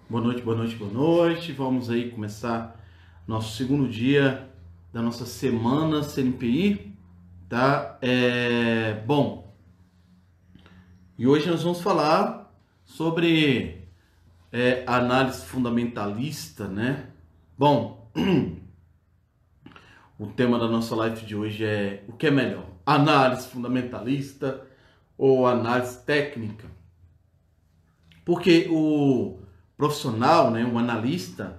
Boa noite, boa noite, boa noite. Vamos aí começar nosso segundo dia da nossa semana CNPI, tá? Bom, e hoje nós vamos falar sobre análise fundamentalista, né? Bom, o tema da nossa live de hoje é o que é melhor, análise fundamentalista ou análise técnica? Porque o profissional, né, o analista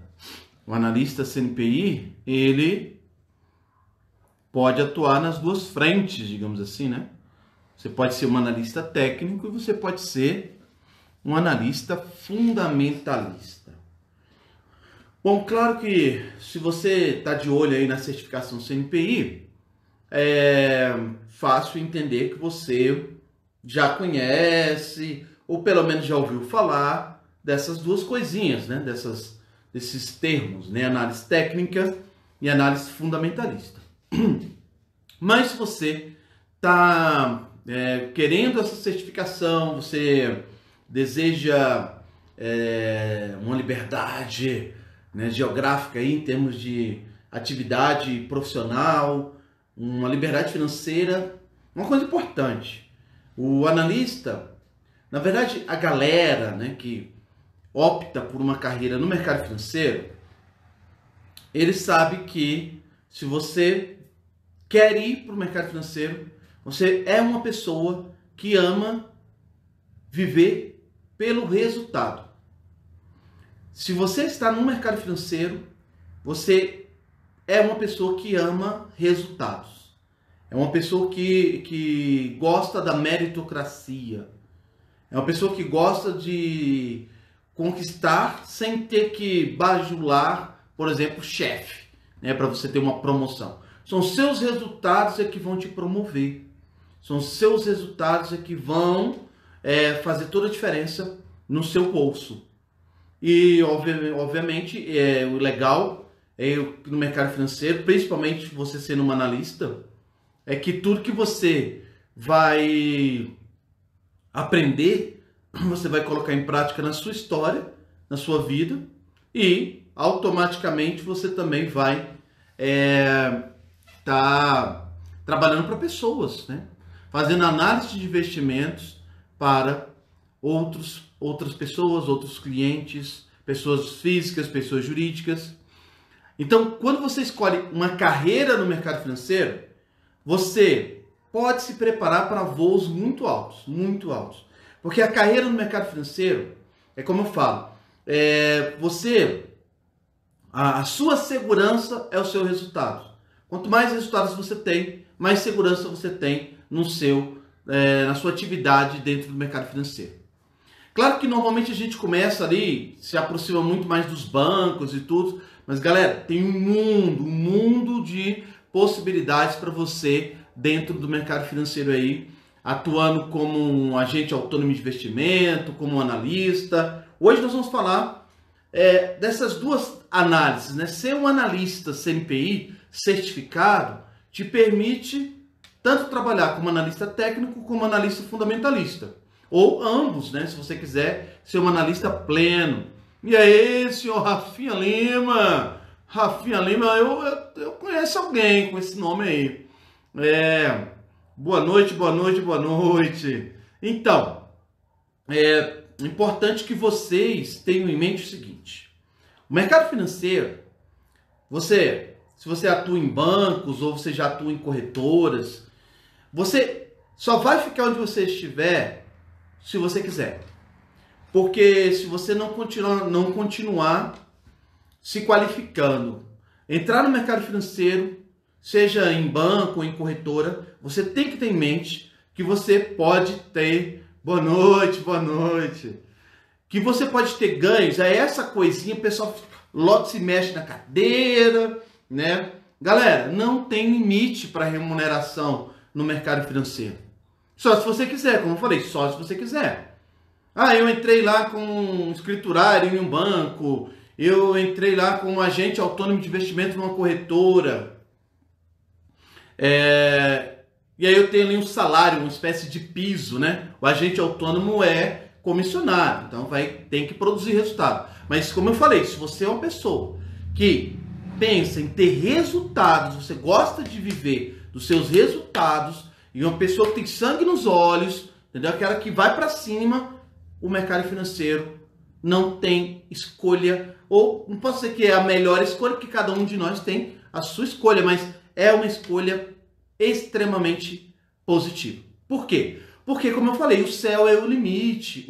CNPI, ele pode atuar nas duas frentes, digamos assim, né? Você pode ser um analista técnico e você pode ser um analista fundamentalista. Bom, claro que se você está de olho aí na certificação CNPI, é fácil entender que você já conhece, ou pelo menos já ouviu falar dessas duas coisinhas, né? Desses termos, né? Análise técnica e análise fundamentalista. Mas se você está querendo essa certificação, você deseja uma liberdade, né, geográfica aí, em termos de atividade profissional, uma liberdade financeira, uma coisa importante. O analista, na verdade, a galera, né, que opta por uma carreira no mercado financeiro, ele sabe que se você quer ir para o mercado financeiro, você é uma pessoa que ama viver pelo resultado. Se você está no mercado financeiro, você é uma pessoa que ama resultados. É uma pessoa que gosta da meritocracia. É uma pessoa que gosta de conquistar sem ter que bajular, por exemplo, chefe, né, para você ter uma promoção. São seus resultados que vão te promover. São seus resultados que vão fazer toda a diferença no seu bolso. E, obviamente, o legal no mercado financeiro, principalmente você sendo um analista, é que tudo que você vai aprender, você vai colocar em prática na sua história, na sua vida, e automaticamente você também vai tá trabalhando para pessoas, né? Fazendo análise de investimentos para outras pessoas, outros clientes, pessoas físicas, pessoas jurídicas. Então, quando você escolhe uma carreira no mercado financeiro, você pode se preparar para voos muito altos, muito altos. Porque a carreira no mercado financeiro, é como eu falo, a sua segurança é o seu resultado. Quanto mais resultados você tem, mais segurança você tem na sua atividade dentro do mercado financeiro. Claro que normalmente a gente começa ali, se aproxima muito mais dos bancos e tudo, mas galera, tem um mundo de possibilidades para você dentro do mercado financeiro aí, atuando como um agente autônomo de investimento, como um analista. Hoje nós vamos falar dessas duas análises, né? Ser um analista CNPI certificado te permite tanto trabalhar como analista técnico como analista fundamentalista. Ou ambos, né? Se você quiser ser um analista pleno. E aí, senhor Rafinha Lima? Rafinha Lima, eu conheço alguém com esse nome aí. Boa noite, boa noite, boa noite. Então, é importante que vocês tenham em mente o seguinte. O mercado financeiro, se você atua em bancos ou você já atua em corretoras, você só vai ficar onde você estiver se você quiser. Porque se você não continuar se qualificando, entrar no mercado financeiro, seja em banco ou em corretora, você tem que ter em mente que você pode ter, boa noite, que você pode ter ganhos, é essa coisinha, o pessoal logo se mexe na cadeira, né? Galera, não tem limite para remuneração no mercado financeiro. Só se você quiser, como eu falei, só se você quiser. Eu entrei lá como um escriturário em um banco, eu entrei lá como agente autônomo de investimento numa corretora. E aí eu tenho ali um salário, uma espécie de piso, né? O agente autônomo é comissionário, então tem que produzir resultado. Mas como eu falei, se você é uma pessoa que pensa em ter resultados, você gosta de viver dos seus resultados, e uma pessoa que tem sangue nos olhos, entendeu? Aquela que vai para cima, o mercado financeiro não tem escolha, ou não posso dizer que é a melhor escolha, porque cada um de nós tem a sua escolha, mas é uma escolha extremamente positiva. Por quê? Porque, como eu falei, o céu é o limite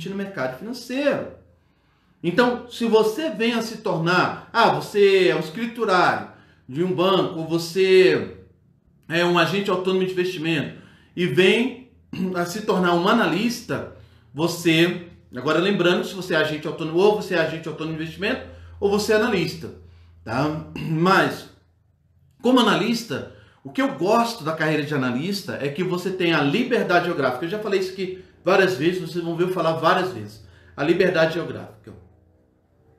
no mercado financeiro. Então, se você vem a se tornar, você é um escriturário de um banco, ou você é um agente autônomo de investimento, e vem a se tornar um analista, você, agora lembrando, se você é agente autônomo, ou você é agente autônomo de investimento, ou você é analista, tá? Mas, como analista, o que eu gosto da carreira de analista é que você tem a liberdade geográfica. Eu já falei isso aqui várias vezes, vocês vão ver eu falar várias vezes. A liberdade geográfica.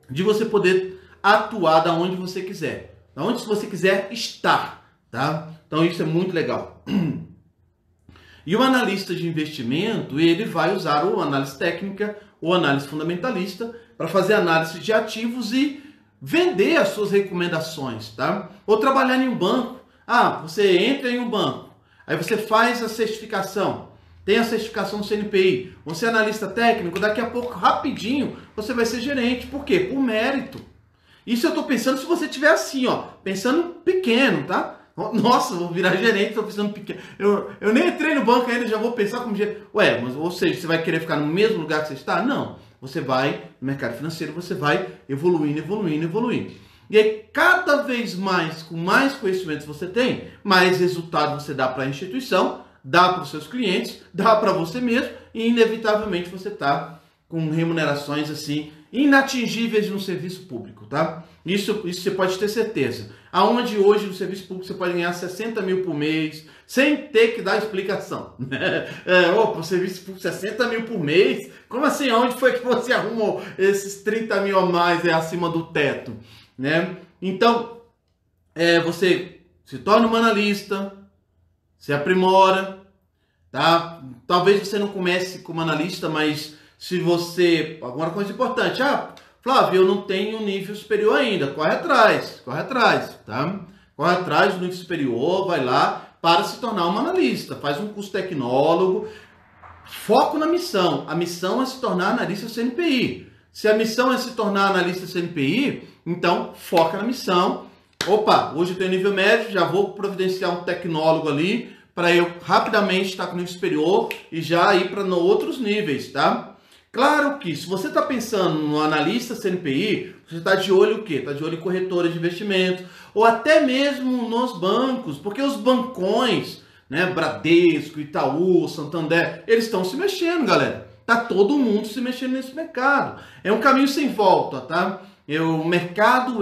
De você poder atuar da onde você quiser. Da onde você quiser estar, tá? Então isso é muito legal. E o analista de investimento, ele vai usar ou análise técnica ou análise fundamentalista para fazer análise de ativos e vender as suas recomendações, tá? Ou trabalhar em um banco. Você entra em um banco, aí você faz a certificação, tem a certificação do CNPI, você é analista técnico, daqui a pouco, rapidinho, você vai ser gerente. Por quê? Por mérito. Isso eu estou pensando se você tiver assim, pensando pequeno, tá? Nossa, vou virar gerente, estou pensando pequeno. Eu nem entrei no banco ainda, já vou pensar como gerente. Ou seja, você vai querer ficar no mesmo lugar que você está? Não. Você vai, no mercado financeiro, você vai evoluindo. E aí, cada vez mais, com mais conhecimentos você tem, mais resultado você dá para a instituição, dá para os seus clientes, dá para você mesmo, e inevitavelmente você está com remunerações assim inatingíveis no serviço público, tá? Isso você pode ter certeza. Aonde hoje no serviço público você pode ganhar 60 mil por mês, sem ter que dar explicação. O serviço público 60 mil por mês? Como assim? Aonde foi que você arrumou esses 30 mil a mais acima do teto? Né? Então, você se torna um analista, se aprimora, tá? Talvez você não comece como analista, mas se você... Alguma coisa importante, Flávio, eu não tenho nível superior ainda, corre atrás, tá? Corre atrás do nível superior, vai lá para se tornar um analista, faz um curso tecnólogo, foco na missão. A missão é se tornar analista CNPI. Se a missão é se tornar analista CNPI, então foca na missão. Hoje eu tenho nível médio, já vou providenciar um tecnólogo ali para eu rapidamente estar com nível superior e já ir para outros níveis, tá? Claro que se você está pensando no analista CNPI, você está de olho o quê? Está de olho em corretores de investimento ou até mesmo nos bancos, porque os bancões, né, Bradesco, Itaú, Santander, eles estão se mexendo, galera. Tá todo mundo se mexendo nesse mercado. É um caminho sem volta, tá? O mercado,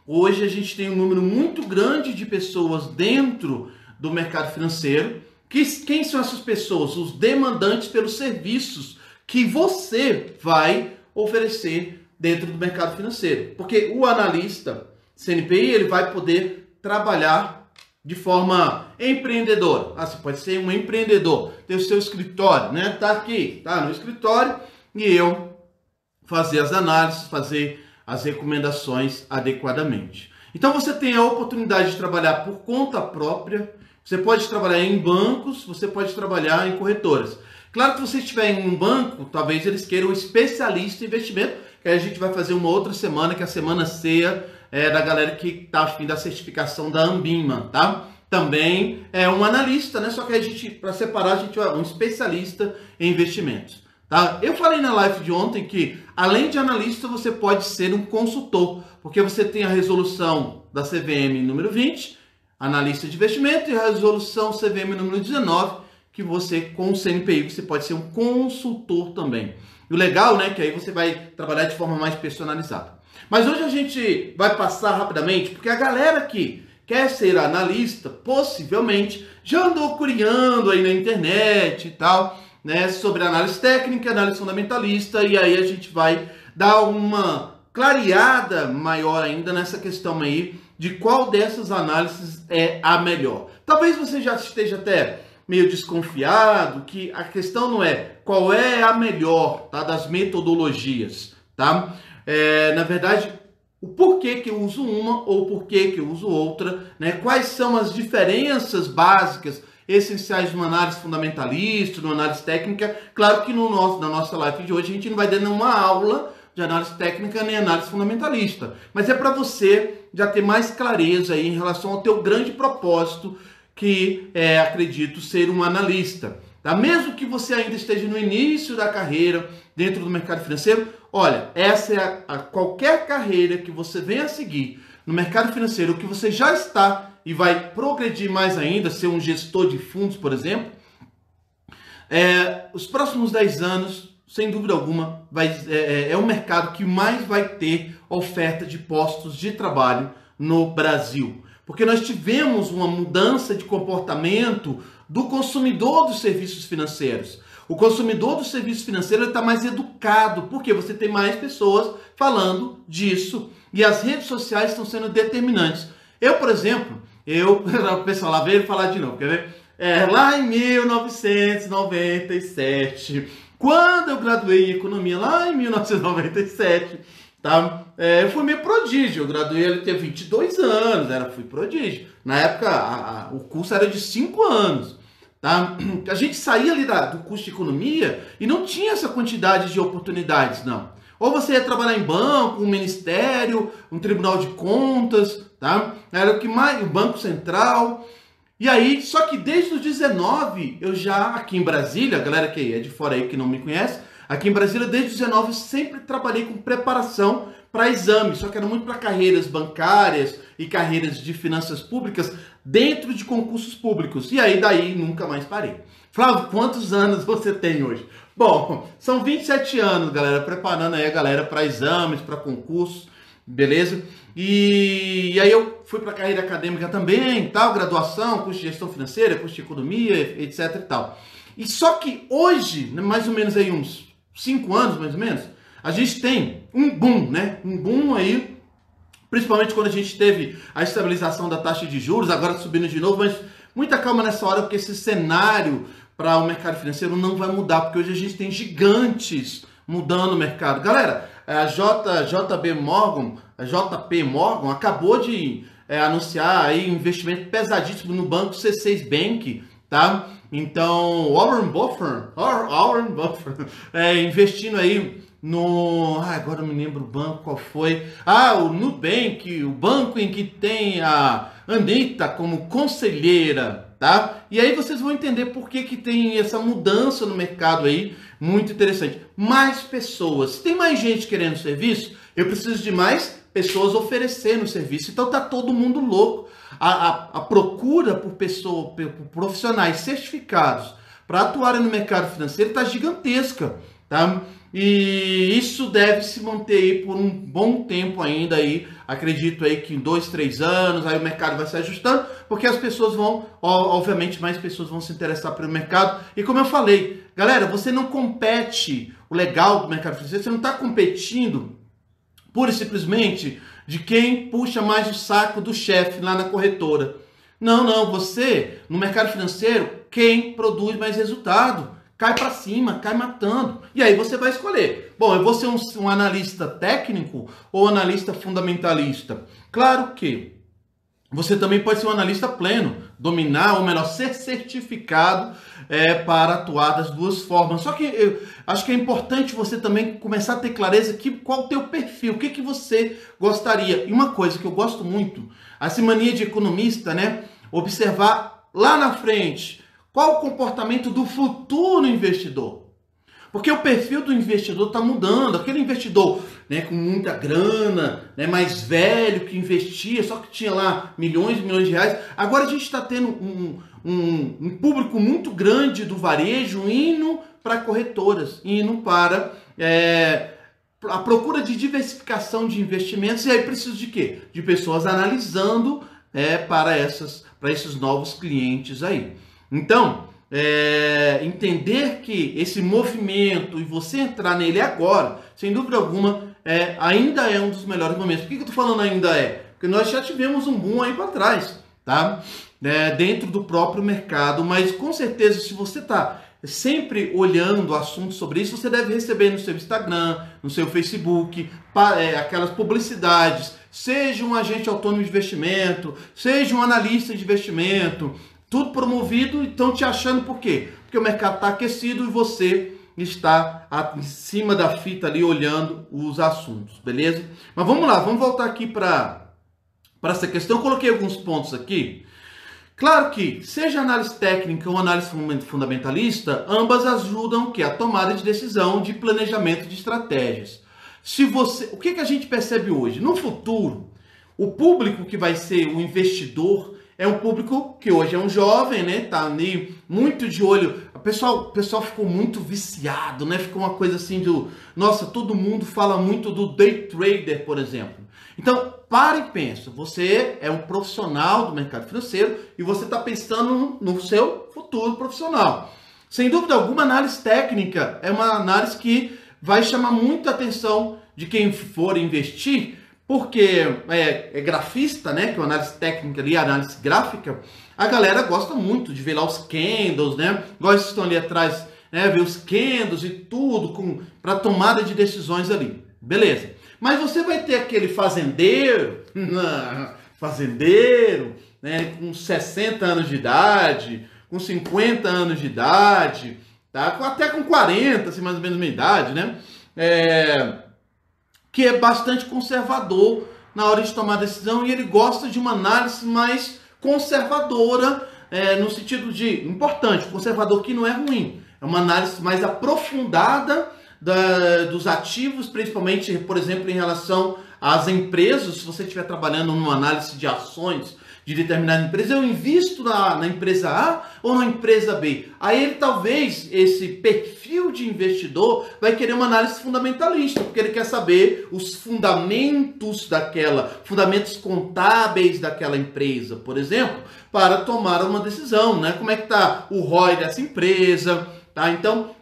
hoje a gente tem um número muito grande de pessoas dentro do mercado financeiro. Quem são essas pessoas? Os demandantes pelos serviços que você vai oferecer dentro do mercado financeiro. Porque o analista CNPI, ele vai poder trabalhar de forma empreendedora. Você pode ser um empreendedor, ter o seu escritório, né? Tá aqui, tá no escritório, e eu fazer as análises, fazer as recomendações adequadamente. Então você tem a oportunidade de trabalhar por conta própria, você pode trabalhar em bancos, você pode trabalhar em corretoras. Claro que se você estiver em um banco, talvez eles queiram um especialista em investimento, que a gente vai fazer uma outra semana, que é a semana ceia da galera que está afim da certificação da Ambima, tá? Também é um analista, né? Só que a gente, para separar, a gente é um especialista em investimentos, tá? Eu falei na live de ontem que, além de analista, você pode ser um consultor, porque você tem a resolução da CVM número 20, analista de investimento, e a resolução CVM número 19, que você, com o CNPI, você pode ser um consultor também. E o legal, né, que aí você vai trabalhar de forma mais personalizada. Mas hoje a gente vai passar rapidamente, porque a galera que quer ser analista, possivelmente, já andou curiando aí na internet e tal, né, sobre análise técnica, análise fundamentalista, e aí a gente vai dar uma clareada maior ainda nessa questão aí de qual dessas análises é a melhor. Talvez você já esteja até meio desconfiado que a questão não é qual é a melhor, tá, das metodologias, tá? Na verdade, o porquê que eu uso uma ou porquê que eu uso outra, né? Quais são as diferenças básicas, essenciais de uma análise fundamentalista, de uma análise técnica. Claro que na nossa live de hoje a gente não vai dar nenhuma aula de análise técnica nem análise fundamentalista, mas é para você já ter mais clareza aí em relação ao teu grande propósito, que acredito ser um analista. Tá? Mesmo que você ainda esteja no início da carreira dentro do mercado financeiro, olha, essa é qualquer carreira que você venha a seguir no mercado financeiro, que você já está e vai progredir mais ainda, ser um gestor de fundos, por exemplo, os próximos 10 anos, sem dúvida alguma, é o mercado que mais vai ter oferta de postos de trabalho no Brasil. Porque nós tivemos uma mudança de comportamento do consumidor dos serviços financeiros. O consumidor dos serviços financeiros está mais educado, porque você tem mais pessoas falando disso e as redes sociais estão sendo determinantes. Eu, por exemplo, o pessoal lá veio falar de novo, quer ver? Lá em 1997, quando eu graduei em economia, lá em 1997, tá? Eu fui meio prodígio, eu graduei, ele tinha 22 anos, fui prodígio. Na época, o curso era de 5 anos. Tá? A gente saía ali do curso de economia e não tinha essa quantidade de oportunidades, não. Ou você ia trabalhar em banco, um ministério, um tribunal de contas, tá? Era o que mais, o Banco Central. E aí, só que desde os 19, eu já, aqui em Brasília, a galera que é de fora aí que não me conhece, aqui em Brasília, desde os 19, eu sempre trabalhei com preparação para exames, só que era muito para carreiras bancárias e carreiras de finanças públicas dentro de concursos públicos. E aí, daí, nunca mais parei. Flávio, quantos anos você tem hoje? Bom, são 27 anos, galera, preparando aí a galera para exames, para concursos, beleza? E aí eu fui para a carreira acadêmica também, tal, graduação, curso de gestão financeira, curso de economia, etc e tal. E só que hoje, mais ou menos aí uns 5 anos, mais ou menos, a gente tem um boom, né? Um boom aí, principalmente quando a gente teve a estabilização da taxa de juros, agora subindo de novo, mas muita calma nessa hora, porque esse cenário para o mercado financeiro não vai mudar, porque hoje a gente tem gigantes mudando o mercado. Galera, a JP Morgan acabou de anunciar aí um investimento pesadíssimo no banco C6 Bank, tá? Então, Warren Buffett investindo aí no... agora eu me lembro o banco, qual foi? O Nubank, o banco em que tem a Anitta como conselheira, tá? E aí vocês vão entender por que tem essa mudança no mercado aí, muito interessante. Mais pessoas, tem mais gente querendo serviço, eu preciso de mais pessoas oferecendo serviço, então tá todo mundo louco. A procura por profissionais certificados para atuarem no mercado financeiro está gigantesca, tá? E isso deve se manter aí por um bom tempo ainda aí, acredito aí que em 2, 3 anos, aí o mercado vai se ajustando, porque as pessoas vão, obviamente mais pessoas vão se interessar pelo mercado. E como eu falei, galera, você não compete, o legal do mercado financeiro, você não está competindo pura e simplesmente de quem puxa mais o saco do chefe lá na corretora. Não, você, no mercado financeiro, quem produz mais resultado, cai para cima, cai matando. E aí você vai escolher. Bom, eu vou ser um analista técnico ou analista fundamentalista? Claro que você também pode ser um analista pleno, dominar, ou melhor, ser certificado para atuar das duas formas. Só que eu acho que é importante você também começar a ter clareza qual o teu perfil, o que você gostaria. E uma coisa que eu gosto muito, essa mania de economista, né? Observar lá na frente qual o comportamento do futuro investidor. Porque o perfil do investidor está mudando. Aquele investidor, né, com muita grana, né, mais velho, que investia, só que tinha lá milhões e milhões de reais. Agora a gente está tendo um público muito grande do varejo indo para corretoras, indo para a procura de diversificação de investimentos. E aí precisa de quê? De pessoas analisando para esses novos clientes aí. Então, entender que esse movimento e você entrar nele agora, sem dúvida alguma, ainda é um dos melhores momentos. Por que eu estou falando ainda é? Porque nós já tivemos um boom aí para trás. tá? Dentro do próprio mercado, mas com certeza se você está sempre olhando assuntos sobre isso, você deve receber no seu Instagram, no seu Facebook, aquelas publicidades, seja um agente autônomo de investimento, seja um analista de investimento, tudo promovido, então te achando por quê? Porque o mercado está aquecido e você está em cima da fita ali olhando os assuntos, beleza? Mas vamos lá, vamos voltar aqui para essa questão. Eu coloquei alguns pontos aqui. Claro que, seja análise técnica ou análise fundamentalista, ambas ajudam a tomada de decisão, de planejamento de estratégias. O que a gente percebe hoje? No futuro, o público que vai ser o investidor é um público que hoje é um jovem, né? Tá ali muito de olho. O pessoal ficou muito viciado, né? Ficou uma coisa assim nossa, todo mundo fala muito do day trader, por exemplo. Então, para e pensa, você é um profissional do mercado financeiro e você está pensando no seu futuro profissional. Sem dúvida alguma, análise técnica é uma análise que vai chamar muita atenção de quem for investir, porque é grafista, né? Que é uma análise técnica ali, análise gráfica, a galera gosta muito de ver lá os candles, né? Igual vocês estão ali atrás, né? Ver os candles e tudo para tomada de decisões ali. Beleza. Mas você vai ter aquele fazendeiro, né, com 60 anos de idade, com 50 anos de idade, tá? Até com 40, assim, mais ou menos a minha idade, né? Que é bastante conservador na hora de tomar decisão e ele gosta de uma análise mais conservadora, no sentido de, importante, conservador que não é ruim, é uma análise mais aprofundada dos ativos, principalmente, por exemplo, em relação às empresas. Se você estiver trabalhando numa análise de ações de determinada empresa, eu invisto na empresa A ou na empresa B? Aí ele, talvez, esse perfil de investidor vai querer uma análise fundamentalista, porque ele quer saber os fundamentos fundamentos contábeis daquela empresa, por exemplo, para tomar uma decisão, né? Como é que está o ROI dessa empresa, tá? Então,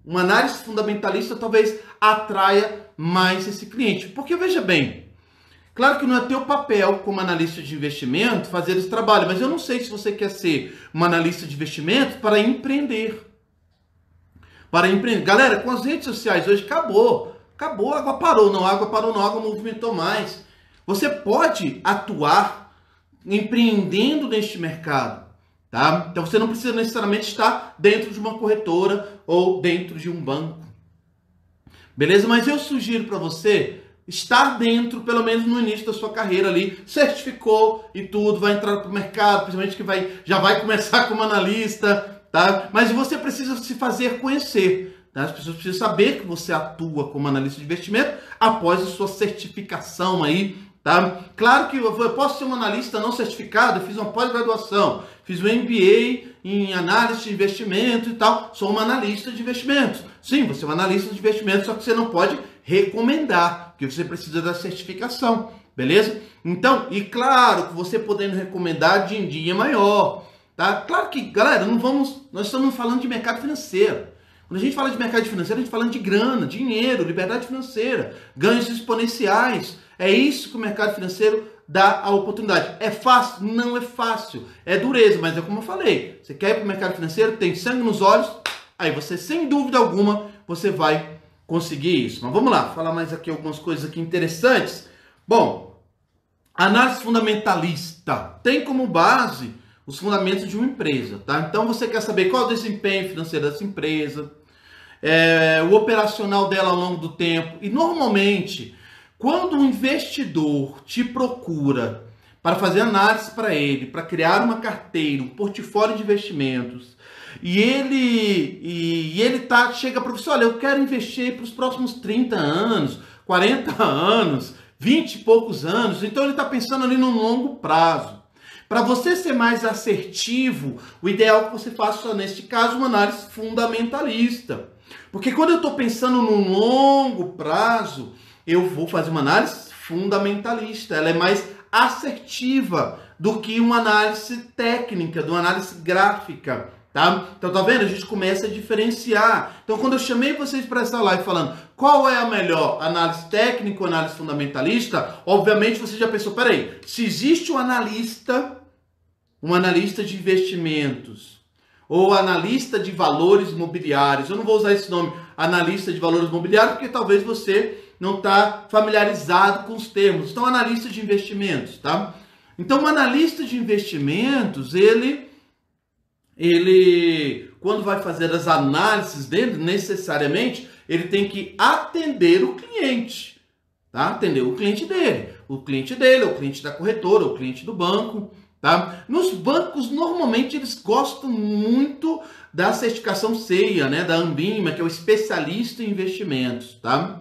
uma análise fundamentalista talvez atraia mais esse cliente. Porque, veja bem, claro que não é teu papel como analista de investimento fazer esse trabalho, mas eu não sei se você quer ser um analista de investimento para empreender. Galera, com as redes sociais hoje acabou, a água parou, não, a água movimentou mais. Você pode atuar empreendendo neste mercado. Tá? Então você não precisa necessariamente estar dentro de uma corretora ou dentro de um banco. Beleza? Mas eu sugiro para você estar dentro, pelo menos no início da sua carreira ali, certificou e tudo, vai entrar para o mercado, principalmente que já vai começar como analista, tá? Mas você precisa se fazer conhecer. Tá? As pessoas precisam saber que você atua como analista de investimento após a sua certificação aí. Tá? Claro que eu posso ser um analista não certificado, eu fiz uma pós-graduação, fiz um MBA em análise de investimento e tal, sou um analista de investimentos. Sim, você é um analista de investimentos, só que você não pode recomendar, porque você precisa da certificação, beleza? Então, e claro que você podendo recomendar de em dia maior, tá? Claro que, galera, nós estamos falando de mercado financeiro. Quando a gente fala de mercado financeiro, a gente está falando de grana, dinheiro, liberdade financeira, ganhos exponenciais. É isso que o mercado financeiro dá a oportunidade. É fácil? Não é fácil. É dureza, mas é como eu falei. Você quer ir para o mercado financeiro, tem sangue nos olhos, aí você, sem dúvida alguma, você vai conseguir isso. Mas vamos lá, falar mais aqui algumas coisas aqui interessantes. Bom, análise fundamentalista tem como base os fundamentos de uma empresa, tá? Então você quer saber qual é o desempenho financeiro dessa empresa, o operacional dela ao longo do tempo. E normalmente, quando um investidor te procura para fazer análise para ele, para criar uma carteira, um portfólio de investimentos, e ele chega para você, olha, eu quero investir para os próximos 30 anos, 40 anos, 20 e poucos anos, então ele está pensando ali no longo prazo. Para você ser mais assertivo, o ideal é que você faça, neste caso, uma análise fundamentalista. Porque quando eu estou pensando no longo prazo, eu vou fazer uma análise fundamentalista. Ela é mais assertiva do que uma análise técnica, de uma análise gráfica. Tá? Então, tá vendo? A gente começa a diferenciar. Então, quando eu chamei vocês para essa live falando qual é a melhor, análise técnica ou análise fundamentalista, obviamente você já pensou, peraí, se existe um analista de investimentos ou analista de valores imobiliários, eu não vou usar esse nome, analista de valores imobiliários, porque talvez você não está familiarizado com os termos. Então, analista de investimentos, tá? Então, o analista de investimentos, ele quando vai fazer as análises dele, necessariamente, ele tem que atender o cliente, tá? Atender o cliente dele. O cliente dele, o cliente da corretora, o cliente do banco, tá? Nos bancos, normalmente, eles gostam muito da certificação CEIA, né? Da Anbima, que é o especialista em investimentos, tá?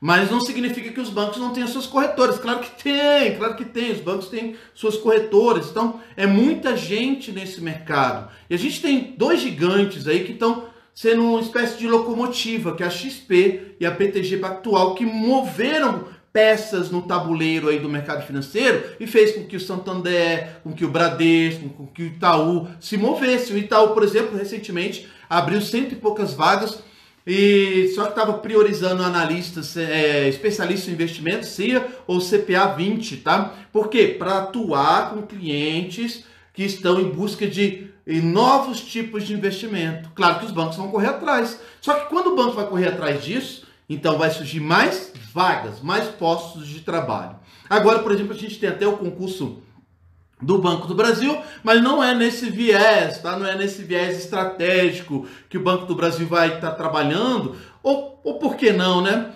Mas não significa que os bancos não tenham suas corretoras. Claro que tem. Os bancos têm suas corretoras. Então, é muita gente nesse mercado. E a gente tem dois gigantes aí que estão sendo uma espécie de locomotiva, que é a XP e a BTG Pactual, que moveram peças no tabuleiro aí do mercado financeiro e fez com que o Santander, com que o Bradesco, com que o Itaú se movesse. O Itaú, por exemplo, recentemente abriu 100 e poucas vagas, e só que estava priorizando analistas, especialistas em investimentos, CIA ou CPA 20, tá? Por quê? Para atuar com clientes que estão em busca de novos tipos de investimento. Claro que os bancos vão correr atrás. Só que quando o banco vai correr atrás disso, então vai surgir mais vagas, mais postos de trabalho. Agora, por exemplo, a gente tem até o concurso do Banco do Brasil, mas não é nesse viés, tá? Não é nesse viés estratégico que o Banco do Brasil vai estar trabalhando, ou por que não, né?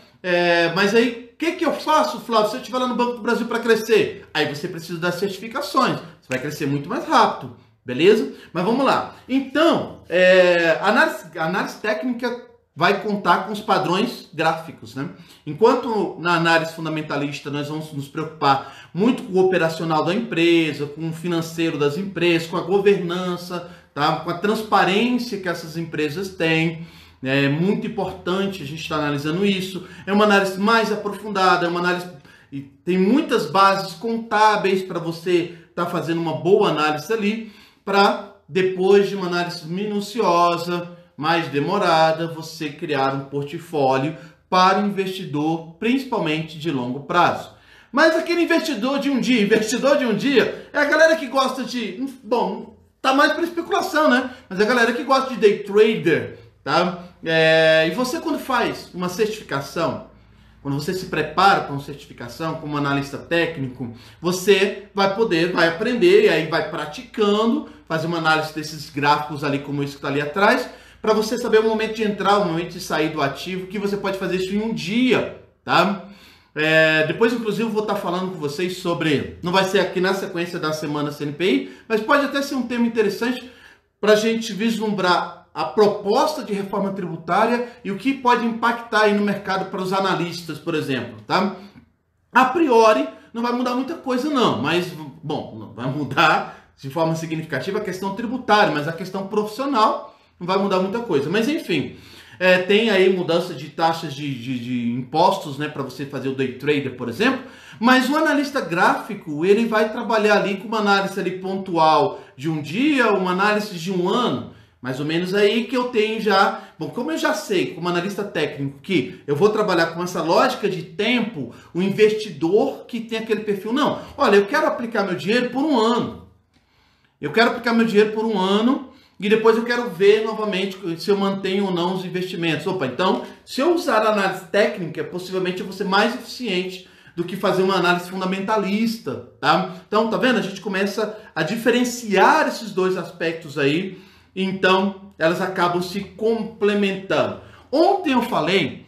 Mas aí, o que eu faço, Flávio, se eu estiver lá no Banco do Brasil para crescer? Aí você precisa das certificações, você vai crescer muito mais rápido, beleza? Mas vamos lá. Então, análise técnica vai contar com os padrões gráficos, né? Enquanto na análise fundamentalista nós vamos nos preocupar muito com o operacional da empresa, com o financeiro das empresas, com a governança, tá? Com a transparência que essas empresas têm. É muito importante a gente estar analisando isso. É uma análise mais aprofundada, é uma análise e tem muitas bases contábeis para você estar fazendo uma boa análise ali, para depois de uma análise minuciosa, mais demorada, você criar um portfólio para o investidor, principalmente de longo prazo. Mas aquele investidor de um dia, é a galera que gosta de, bom, tá mais para especulação, né? Mas é a galera que gosta de day trader, tá? E você, quando faz uma certificação, quando você se prepara para uma certificação como analista técnico, você vai aprender, e aí vai praticando, fazer uma análise desses gráficos ali, como esse que está ali atrás, para você saber o momento de entrar, o momento de sair do ativo, que você pode fazer isso em um dia, tá? Depois, inclusive, eu vou estar falando com vocês sobre, não vai ser aqui na sequência da semana CNPI, mas pode até ser um tema interessante para a gente vislumbrar a proposta de reforma tributária e o que pode impactar aí no mercado para os analistas, por exemplo, tá? A priori, não vai mudar muita coisa não, mas, bom, não vai mudar de forma significativa a questão tributária, mas a questão profissional não vai mudar muita coisa. Mas, enfim, tem aí mudança de taxas de impostos, né, para você fazer o day trader, por exemplo, mas o analista gráfico, ele vai trabalhar ali com uma análise ali pontual de um dia, uma análise de um ano, mais ou menos aí que eu tenho já. Bom, como eu já sei, como analista técnico, que eu vou trabalhar com essa lógica de tempo, o investidor que tem aquele perfil, não, olha, eu quero aplicar meu dinheiro por um ano. E depois eu quero ver novamente se eu mantenho ou não os investimentos. Opa, então, se eu usar a análise técnica, possivelmente eu vou ser mais eficiente do que fazer uma análise fundamentalista, tá? Então, tá vendo? A gente começa a diferenciar esses dois aspectos aí, então elas acabam se complementando. Ontem eu falei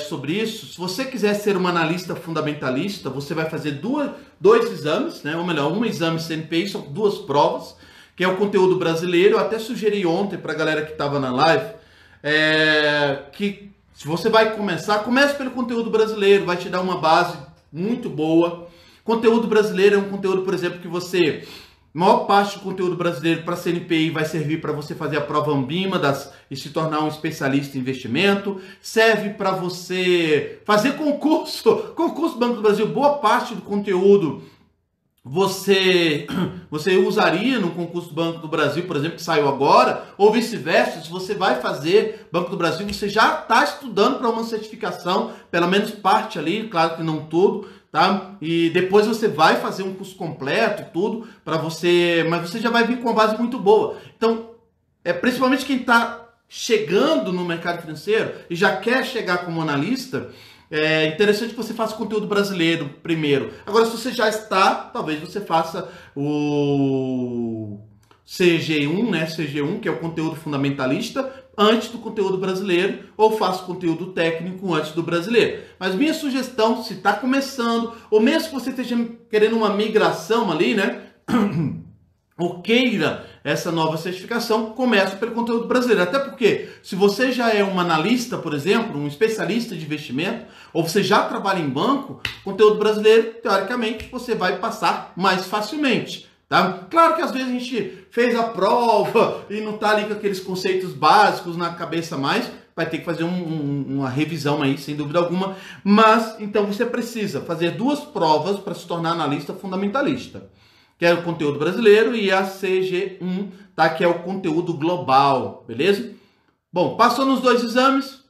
sobre isso. Se você quiser ser um analista fundamentalista, você vai fazer dois exames, né? Ou melhor, um exame CNPI, são duas provas, que é o conteúdo brasileiro. Eu até sugeri ontem para a galera que estava na live, que se você vai comece pelo conteúdo brasileiro, vai te dar uma base muito boa. Conteúdo brasileiro é um conteúdo, por exemplo, que você... maior parte do conteúdo brasileiro para CNPI vai servir para você fazer a prova Anbima e se tornar um especialista em investimento. Serve para você fazer concurso Banco do Brasil. Boa parte do conteúdo você usaria no concurso do Banco do Brasil, por exemplo, que saiu agora, ou vice-versa. Se você vai fazer Banco do Brasil, você já está estudando para uma certificação, pelo menos parte ali, claro que não tudo, tá? E depois você vai fazer um curso completo, tudo, para você, mas você já vai vir com uma base muito boa. Então, principalmente quem está chegando no mercado financeiro e já quer chegar como analista, é interessante que você faça conteúdo brasileiro primeiro. Agora, se você já está, talvez você faça o CG1, né? CG1, que é o conteúdo fundamentalista, antes do conteúdo brasileiro, ou faça o conteúdo técnico antes do brasileiro. Mas minha sugestão, se está começando, ou mesmo que você esteja querendo uma migração ali, né? Ou queira essa nova certificação, começa pelo conteúdo brasileiro. Até porque, se você já é um analista, por exemplo, um especialista de investimento, ou você já trabalha em banco, conteúdo brasileiro, teoricamente, você vai passar mais facilmente. Tá? Claro que às vezes a gente fez a prova e não está ali com aqueles conceitos básicos na cabeça mais, vai ter que fazer uma revisão aí, sem dúvida alguma. Mas, então, você precisa fazer 2 provas para se tornar analista fundamentalista, que é o conteúdo brasileiro, e a CG1, tá? Que é o conteúdo global, beleza? Bom, passou nos 2 exames,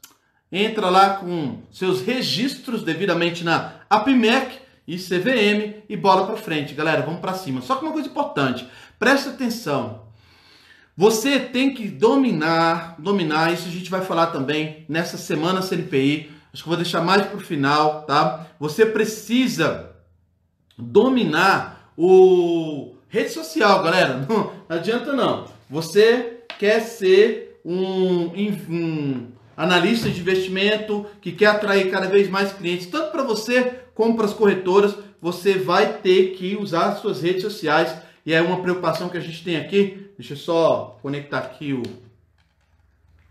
entra lá com seus registros devidamente na APMEC e CVM e bola para frente, galera, vamos para cima. Só que uma coisa importante, presta atenção, você tem que dominar, isso a gente vai falar também nessa semana CNPI, acho que eu vou deixar mais para o final, tá? Você precisa dominar o rede social, galera. Não adianta não. Você quer ser um analista de investimento que quer atrair cada vez mais clientes, tanto para você como para as corretoras, você vai ter que usar as suas redes sociais. E é uma preocupação que a gente tem aqui. Deixa eu só conectar aqui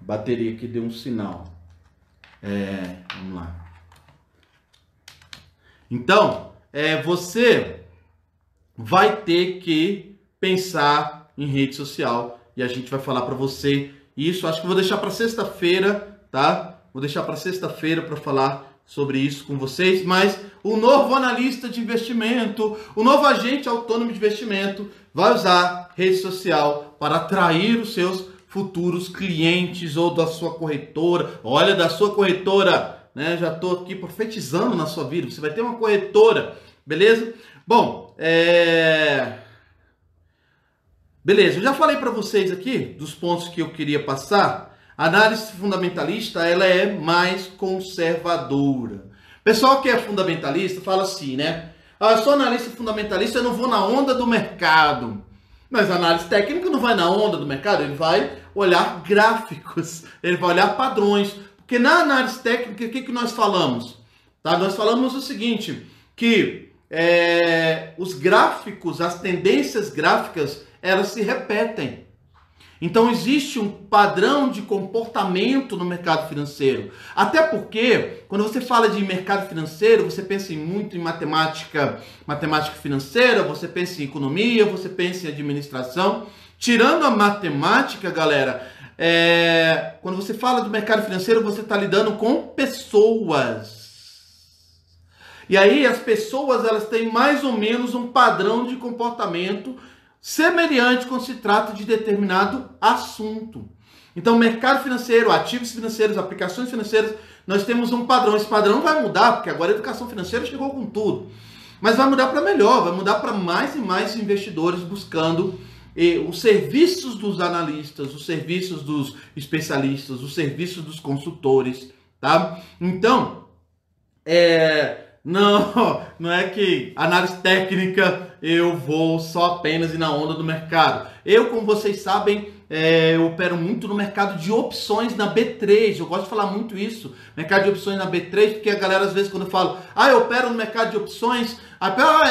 a bateria que deu um sinal. Vamos lá. Então, você vai ter que pensar em rede social e a gente vai falar para você isso. Acho que vou deixar para sexta-feira, tá? Vou deixar para sexta-feira para falar sobre isso com vocês. Mas o novo analista de investimento, o novo agente autônomo de investimento vai usar rede social para atrair os seus futuros clientes ou da sua corretora. Olha, da sua corretora, né? Já estou aqui profetizando na sua vida. Você vai ter uma corretora, beleza? Bom, beleza, eu já falei para vocês aqui dos pontos que eu queria passar. A análise fundamentalista, ela é mais conservadora. Pessoal que é fundamentalista fala assim, né? Eu sou analista fundamentalista, eu não vou na onda do mercado. Mas a análise técnica não vai na onda do mercado, ele vai olhar gráficos, ele vai olhar padrões. Porque na análise técnica, o que nós falamos? Tá? Nós falamos o seguinte, que os gráficos, as tendências gráficas, elas se repetem. Então existe um padrão de comportamento no mercado financeiro. Até porque, quando você fala de mercado financeiro, você pensa muito em matemática financeira, você pensa em economia, você pensa em administração. Tirando a matemática, galera, quando você fala do mercado financeiro, você está lidando com pessoas. E aí as pessoas, elas têm mais ou menos um padrão de comportamento semelhante quando se trata de determinado assunto. Então, mercado financeiro, ativos financeiros, aplicações financeiras, nós temos um padrão. Esse padrão vai mudar, porque agora a educação financeira chegou com tudo. Mas vai mudar para melhor, vai mudar para mais e mais investidores buscando os serviços dos analistas, os serviços dos especialistas, os serviços dos consultores, tá? Então, não é que análise técnica eu vou só apenas ir na onda do mercado. Eu, como vocês sabem, eu opero muito no mercado de opções na B3. Eu gosto de falar muito isso, mercado de opções na B3, porque a galera às vezes quando eu falo, eu opero no mercado de opções,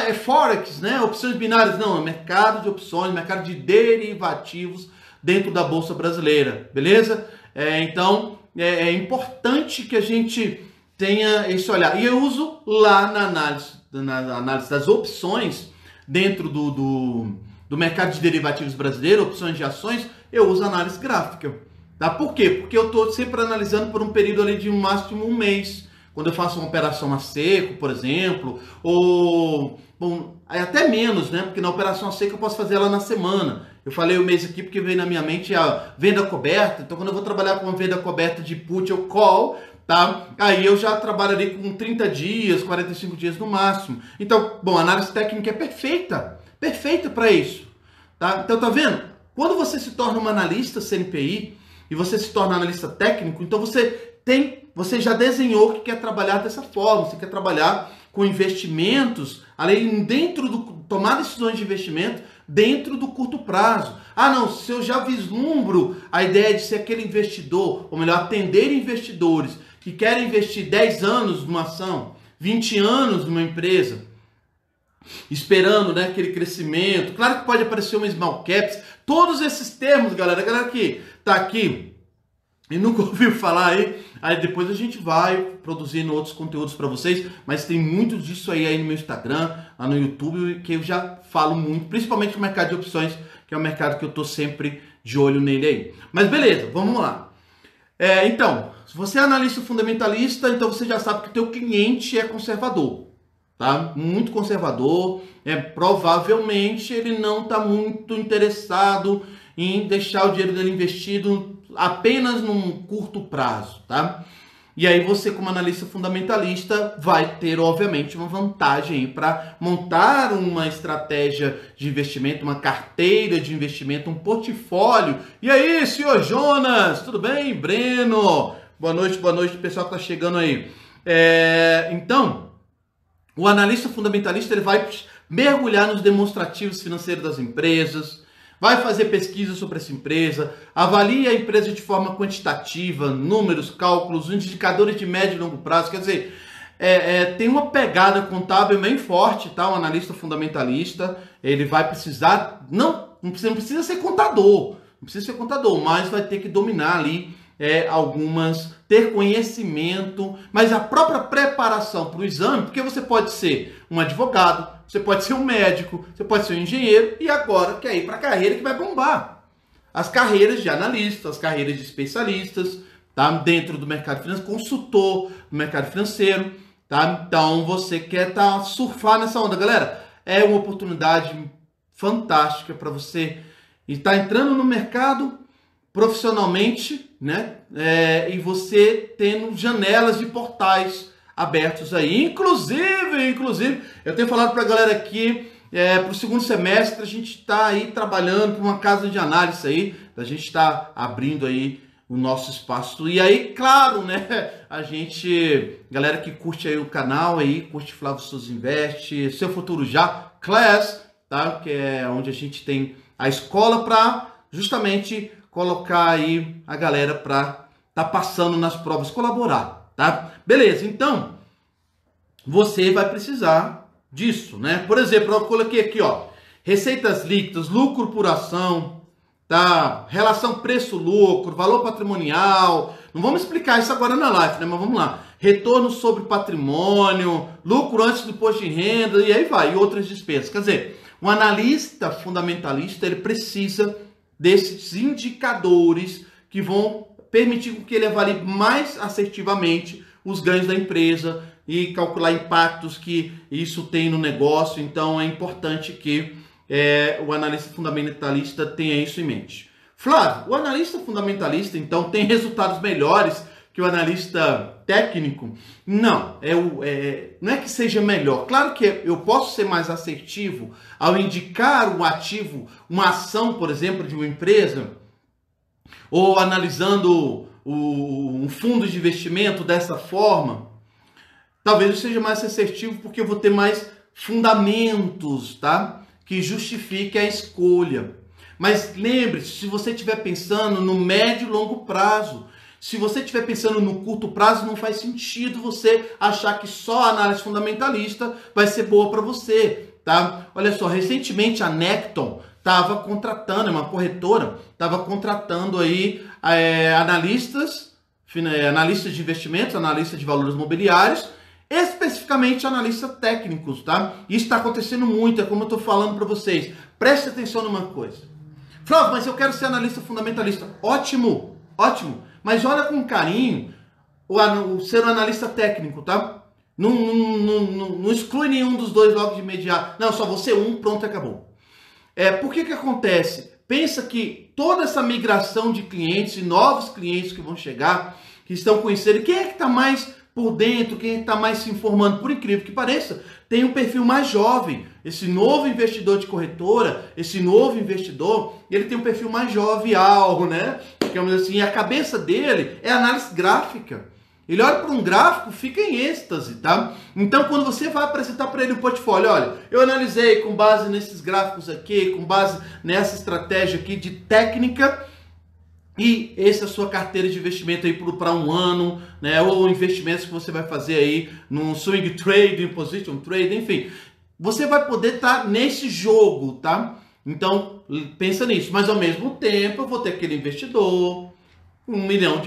é Forex, né? Opções binárias. Não, é mercado de opções, mercado de derivativos dentro da Bolsa Brasileira, beleza? Então, é importante que a gente tenha esse olhar. E eu uso lá na análise das opções, dentro do mercado de derivativos brasileiro, opções de ações, eu uso análise gráfica. Tá? Por quê? Porque eu estou sempre analisando por um período ali de um máximo um mês. quando eu faço uma operação a seco, por exemplo, ou, bom, até menos, né? Porque na operação a seco eu posso fazer ela na semana. Eu falei o mês aqui porque veio na minha mente a venda coberta, então quando eu vou trabalhar com uma venda coberta de put ou call, tá? Aí eu já trabalho ali com 30 dias, 45 dias no máximo. Então, bom, a análise técnica é perfeita para isso, tá? Então, tá vendo? Quando você se torna um analista CNPI e você se torna analista técnico, então você já desenhou que quer trabalhar dessa forma, você quer trabalhar com investimentos, além dentro do tomar decisões de investimento dentro do curto prazo. Ah, não, se eu já vislumbro a ideia de ser aquele investidor, ou melhor, atender investidores que querem investir 10 anos numa ação, 20 anos numa empresa, esperando, né, aquele crescimento. Claro que pode aparecer uma small caps, todos esses termos, galera, a galera que tá aqui e nunca ouviu falar aí depois a gente vai produzindo outros conteúdos para vocês, mas tem muito disso aí no meu Instagram, lá no YouTube, que eu já falo muito, principalmente no mercado de opções, que é um mercado que eu tô sempre de olho nele aí. Mas beleza, vamos lá. Então, se você é analista fundamentalista, então você já sabe que o teu cliente é conservador, tá? Muito conservador, provavelmente ele não está muito interessado em deixar o dinheiro dele investido apenas num curto prazo, tá? E aí você, como analista fundamentalista, vai ter, obviamente, uma vantagem para montar uma estratégia de investimento, uma carteira de investimento, um portfólio. E aí, senhor Jonas, tudo bem? Breno, boa noite, pessoal que está chegando aí. Então, o analista fundamentalista ele vai mergulhar nos demonstrativos financeiros das empresas, vai fazer pesquisa sobre essa empresa, avalia a empresa de forma quantitativa, números, cálculos, indicadores de médio e longo prazo. Quer dizer, tem uma pegada contábil bem forte, tá? Um analista fundamentalista, ele vai precisar, não precisa ser contador, mas vai ter que dominar ali ter conhecimento, mas a própria preparação para o exame, porque você pode ser um advogado, você pode ser um médico, você pode ser um engenheiro, e agora quer ir para a carreira que vai bombar. As carreiras de analistas, as carreiras de especialistas, tá? Dentro do mercado financeiro, consultor do mercado financeiro, tá? Então você quer surfar nessa onda, galera. É uma oportunidade fantástica para você estar entrando no mercado profissionalmente, né? E você tendo janelas de portais abertos aí. Inclusive, eu tenho falado para a galera aqui, para o segundo semestre, a gente está aí trabalhando com uma casa de análise aí, a gente está abrindo aí o nosso espaço. E aí, claro, né? Galera que curte aí o canal aí, curte Flávio Souza Invest, Seu Futuro Já, Class, tá? Que é onde a gente tem a escola para justamente colocar aí a galera para tá passando nas provas, colaborar, tá? Beleza, então você vai precisar disso, né? Por exemplo, eu coloquei aqui, ó, receitas líquidas, lucro por ação, tá? Relação preço-lucro, valor patrimonial. Não vamos explicar isso agora na live, né? Mas vamos lá. Retorno sobre patrimônio, lucro antes do imposto de renda, e aí vai, e outras despesas. Quer dizer, um analista fundamentalista, ele precisa desses indicadores que vão permitir que ele avalie mais assertivamente os ganhos da empresa e calcular impactos que isso tem no negócio. Então é importante que o analista fundamentalista tenha isso em mente. Flávio, o analista fundamentalista então tem resultados melhores que o analista técnico? Não, não é que seja melhor. Claro que eu posso ser mais assertivo ao indicar um ativo, uma ação, por exemplo, de uma empresa, ou analisando um fundo de investimento dessa forma. Talvez eu seja mais assertivo porque eu vou ter mais fundamentos, tá? Que justifiquem a escolha. Mas lembre-se, se você estiver pensando no médio e longo prazo, se você estiver pensando no curto prazo, não faz sentido você achar que só a análise fundamentalista vai ser boa para você, tá? Olha só, recentemente a Necton estava contratando, uma corretora, estava contratando aí analistas de investimentos, analistas de valores mobiliários, especificamente analistas técnicos, tá? Isso está acontecendo muito, é como eu estou falando para vocês. Preste atenção numa coisa. Flávio, mas eu quero ser analista fundamentalista. Ótimo, ótimo. Mas olha com carinho o ser um analista técnico, tá? Não exclui nenhum dos dois logo de imediato. Não, só você um, pronto, acabou. Por que acontece? Pensa que toda essa migração de clientes e novos clientes que vão chegar, que estão conhecendo, quem é que está mais por dentro, quem está mais se informando, por incrível que pareça, tem um perfil mais jovem. Esse novo investidor de corretora, esse novo investidor, ele tem um perfil mais jovial, né? Digamos assim, a cabeça dele é análise gráfica. Ele olha para um gráfico, fica em êxtase, tá? Então, quando você vai apresentar para ele um portfólio, olha, eu analisei com base nesses gráficos aqui, com base nessa estratégia aqui de técnica, e essa é a sua carteira de investimento aí para um ano, né? Ou investimentos que você vai fazer aí num swing trade, em position trade, enfim. Você vai poder estar nesse jogo, tá? Então, pensa nisso. Mas ao mesmo tempo, eu vou ter aquele investidor, R$1 milhão,